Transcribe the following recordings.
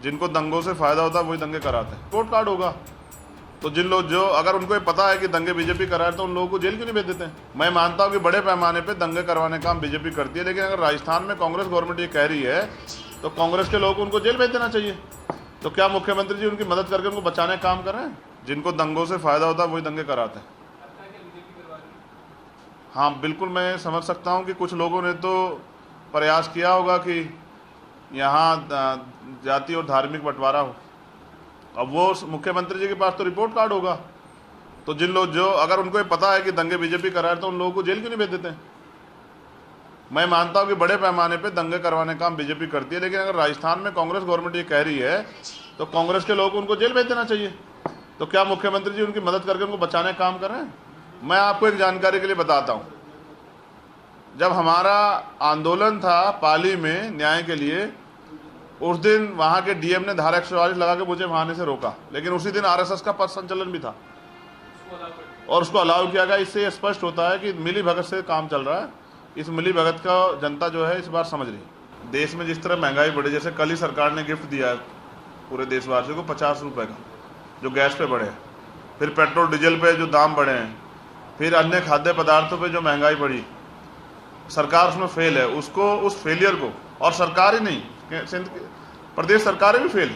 जिनको दंगों से फायदा होता है वही दंगे कराते हैं। रिपोर्ट कार्ड होगा तो जिन लोग जो अगर उनको ये पता है कि दंगे बीजेपी करा रहे तो उन लोगों को जेल क्यों नहीं भेज देते हैं। मैं मानता हूँ कि बड़े पैमाने पे दंगे करवाने का काम बीजेपी करती है, लेकिन अगर राजस्थान में कांग्रेस गवर्नमेंट ये कह रही है तो कांग्रेस के लोगों को उनको जेल भेज देना चाहिए। तो क्या मुख्यमंत्री जी उनकी मदद करके उनको बचाने का काम कर रहे हैं? जिनको दंगों से फायदा होता है वही दंगे कराते हैं। हाँ बिल्कुल, मैं समझ सकता हूँ कि कुछ लोगों ने तो प्रयास किया होगा कि यहाँ जाति और धार्मिक बंटवारा हो। अब वो मुख्यमंत्री जी के पास तो रिपोर्ट कार्ड होगा तो जिन लोग जो अगर उनको ये पता है कि दंगे बीजेपी करा रहे तो उन लोगों को जेल क्यों नहीं भेज देते हैं। मैं मानता हूँ कि बड़े पैमाने पे दंगे करवाने का काम बीजेपी करती है, लेकिन अगर राजस्थान में कांग्रेस गवर्नमेंट ये कह रही है तो कांग्रेस के लोगों को उनको जेल भेज देना चाहिए। तो क्या मुख्यमंत्री जी उनकी मदद करके उनको बचाने का काम कर रहे हैं? मैं आपको एक जानकारी के लिए बताता हूँ, जब हमारा आंदोलन था पाली में न्याय के लिए, उस दिन वहाँ के डीएम ने धारा 144 लगा के मुझे वहाँ आने से रोका, लेकिन उसी दिन आरएसएस का पथ संचलन भी था और उसको अलाउ किया गया। इससे स्पष्ट होता है कि मिली भगत से काम चल रहा है। इस मिली भगत का जनता जो है इस बार समझ रही है। देश में जिस तरह महंगाई बढ़ी, जैसे कल ही सरकार ने गिफ्ट दिया है पूरे देशवासियों को 50 रुपये का, जो गैस पे बढ़े, फिर पेट्रोल डीजल पे जो दाम बढ़े हैं, फिर अन्य खाद्य पदार्थों पे जो महंगाई बढ़ी, सरकार उसमें फेल है। उसको उस फेलियर को, और सरकार ही नहीं प्रदेश सरकारें भी फेल,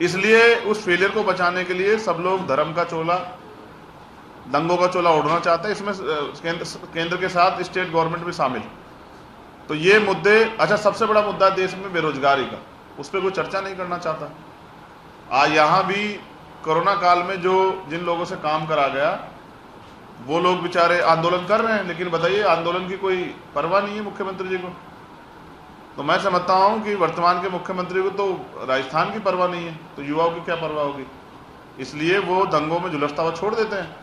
इसलिए उस फेलियर को बचाने के लिए सब लोग धर्म का चोला, दंगों का चोला ओढ़ना चाहते हैं। इसमें केंद्र के साथ स्टेट गवर्नमेंट भी शामिल। तो ये मुद्दे, अच्छा सबसे बड़ा मुद्दा है देश में बेरोजगारी का, उस पर कोई चर्चा नहीं करना चाहता। आज यहाँ भी कोरोना काल में जो जिन लोगों से काम करा गया वो लोग बेचारे आंदोलन कर रहे हैं, लेकिन बताइए आंदोलन की कोई परवाह नहीं है मुख्यमंत्री जी को। तो मैं समझता हूँ कि वर्तमान के मुख्यमंत्री को तो राजस्थान की परवाह नहीं है, तो युवाओं की क्या परवाह होगी। इसलिए वो दंगों में झुलसता हुआ छोड़ देते हैं।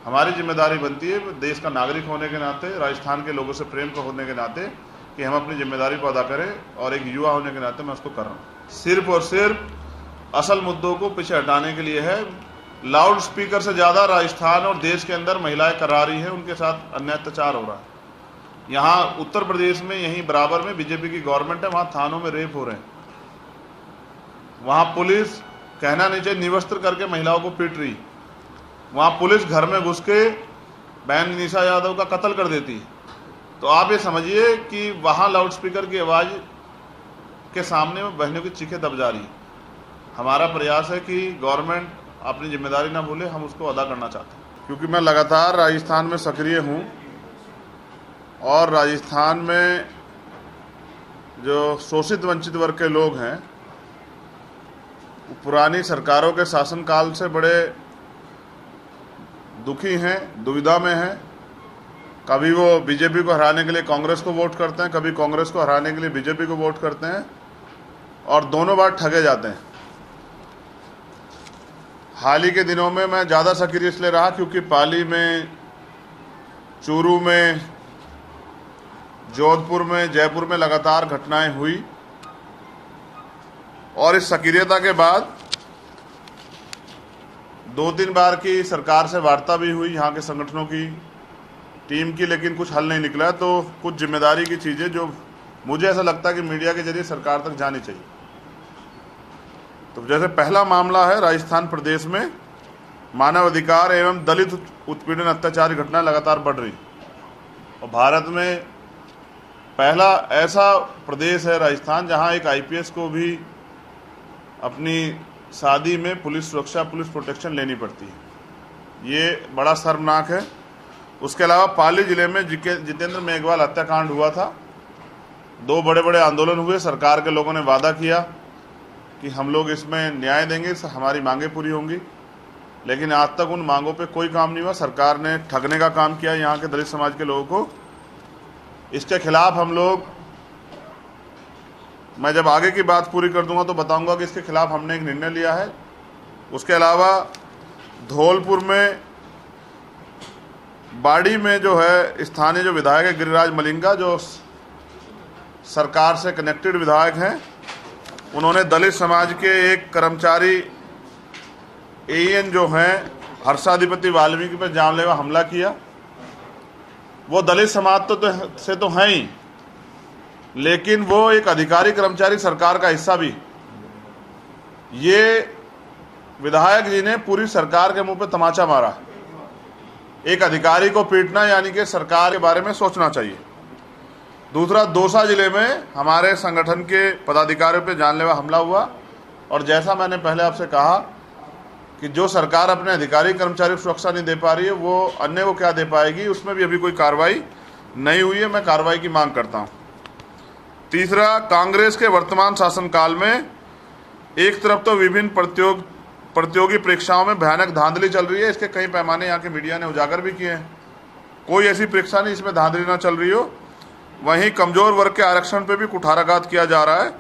हमारी जिम्मेदारी बनती है देश का नागरिक होने के नाते, राजस्थान के लोगों से प्रेम को होने के नाते, कि हम अपनी जिम्मेदारी को अदा करें, और एक युवा होने के नाते मैं उसको कर रहा हूँ। सिर्फ और सिर्फ असल मुद्दों को पीछे हटाने के लिए है। लाउड स्पीकर से ज़्यादा राजस्थान और देश के अंदर महिलाएं करा रही हैं, उनके साथ अन्याय अत्याचार हो रहा है। यहाँ उत्तर प्रदेश में यहीं बराबर में बीजेपी की गवर्नमेंट है, वहाँ थानों में रेप हो रहे हैं। वहाँ पुलिस कहना नहीं चाहिए निवस्त्र करके महिलाओं को पीट रही। वहाँ पुलिस घर में घुस के बहन निशा यादव का कत्ल कर देती है। तो आप ये समझिए कि वहाँ लाउड स्पीकर की आवाज़ के सामने में बहनों की चीखें दब जा रही है। हमारा प्रयास है कि गवर्नमेंट अपनी जिम्मेदारी ना भूले, हम उसको अदा करना चाहते हैं। क्योंकि मैं लगातार राजस्थान में सक्रिय हूँ और राजस्थान में जो शोषित वंचित वर्ग के लोग हैं, पुरानी सरकारों के शासनकाल से बड़े दुखी हैं, दुविधा में हैं। कभी वो बीजेपी को हराने के लिए कांग्रेस को वोट करते हैं, कभी कांग्रेस को हराने के लिए बीजेपी को वोट करते हैं, और दोनों बार ठगे जाते हैं। हाल ही के दिनों में मैं ज़्यादा सक्रिय इसलिए रहा क्योंकि पाली में, चूरू में, जोधपुर में, जयपुर में लगातार घटनाएं हुई, और इस सक्रियता के बाद 2-3 बार की सरकार से वार्ता भी हुई, यहाँ के संगठनों की टीम की, लेकिन कुछ हल नहीं निकला। तो कुछ जिम्मेदारी की चीज़ें जो मुझे ऐसा लगता है कि मीडिया के जरिए सरकार तक जानी चाहिए। तो जैसे पहला मामला है राजस्थान प्रदेश में मानव अधिकार एवं दलित उत्पीड़न अत्याचार घटना लगातार बढ़ रही, और भारत में पहला ऐसा प्रदेश है राजस्थान जहां एक आईपीएस को भी अपनी शादी में पुलिस सुरक्षा, पुलिस प्रोटेक्शन लेनी पड़ती है। ये बड़ा शर्मनाक है। उसके अलावा पाली जिले में जितेंद्र मेघवाल हत्याकांड हुआ था। 2 बड़े बड़े आंदोलन हुए। सरकार के लोगों ने वादा किया कि हम लोग इसमें न्याय देंगे, हमारी मांगें पूरी होंगी, लेकिन आज तक उन मांगों पे कोई काम नहीं हुआ। सरकार ने ठगने का काम किया यहाँ के दलित समाज के लोगों को। इसके खिलाफ हम लोग, मैं जब आगे की बात पूरी कर दूंगा तो बताऊंगा कि इसके खिलाफ हमने एक निर्णय लिया है। उसके अलावा धौलपुर में, बाड़ी में जो है स्थानीय जो विधायक है गिरिराज मलिंगा, जो सरकार से कनेक्टेड विधायक हैं, उन्होंने दलित समाज के एक कर्मचारी एएन जो हैं हर्षाधिपति वाल्मीकि पर जानलेवा हमला किया। वो दलित समाज से तो हैं ही, लेकिन वो एक अधिकारी कर्मचारी सरकार का हिस्सा भी। ये विधायक जी ने पूरी सरकार के मुंह पे तमाचा मारा। एक अधिकारी को पीटना यानी कि सरकार के बारे में सोचना चाहिए। दूसरा, दौसा जिले में हमारे संगठन के पदाधिकारियों पे जानलेवा हमला हुआ, और जैसा मैंने पहले आपसे कहा कि जो सरकार अपने अधिकारी कर्मचारी को सुरक्षा नहीं दे पा रही है, वो अन्य को क्या दे पाएगी, उसमें भी अभी कोई कार्रवाई नहीं हुई है। मैं कार्रवाई की मांग करता हूं। तीसरा, कांग्रेस के वर्तमान शासनकाल में एक तरफ तो विभिन्न प्रतियोगी परीक्षाओं में भयानक धांधली चल रही है, इसके कई पैमाने यहाँ के मीडिया ने उजागर भी किए हैं। कोई ऐसी परीक्षा नहीं इसमें धांधली ना चल रही हो। वहीं कमजोर वर्ग के आरक्षण पे भी कुठाराघात किया जा रहा है।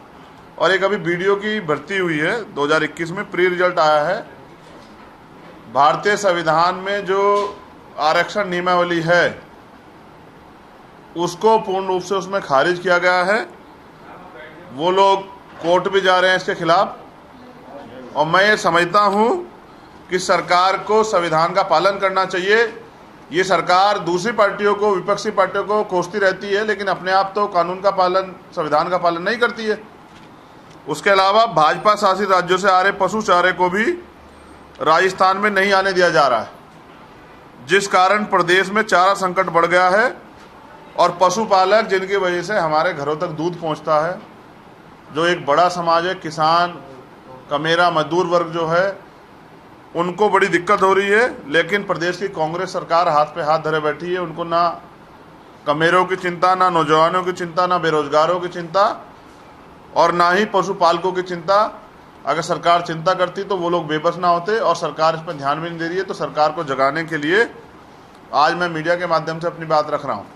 और एक अभी बीडीओ की भर्ती हुई है 2021 में, प्री रिजल्ट आया है। भारतीय संविधान में जो आरक्षण नियमावली है उसको पूर्ण रूप से उसमें खारिज किया गया है। वो लोग कोर्ट भी जा रहे हैं इसके खिलाफ, और मैं ये समझता हूं कि सरकार को संविधान का पालन करना चाहिए। ये सरकार दूसरी पार्टियों को, विपक्षी पार्टियों को कोसती रहती है, लेकिन अपने आप तो कानून का पालन, संविधान का पालन नहीं करती है। उसके अलावा भाजपा शासित राज्यों से आ रहे पशु चारे को भी राजस्थान में नहीं आने दिया जा रहा है, जिस कारण प्रदेश में चारा संकट बढ़ गया है। और पशुपालक, जिनकी वजह से हमारे घरों तक दूध पहुंचता है, जो एक बड़ा समाज है, किसान, कमेरा, मजदूर वर्ग जो है, उनको बड़ी दिक्कत हो रही है। लेकिन प्रदेश की कांग्रेस सरकार हाथ पे हाथ धरे बैठी है। उनको ना कमेरों की चिंता, ना नौजवानों की चिंता, ना बेरोजगारों की चिंता, और ना ही पशुपालकों की चिंता। अगर सरकार चिंता करती तो वो लोग बेबस ना होते, और सरकार इस पर ध्यान भी नहीं दे रही है। तो सरकार को जगाने के लिए आज मैं मीडिया के माध्यम से अपनी बात रख रहा हूँ।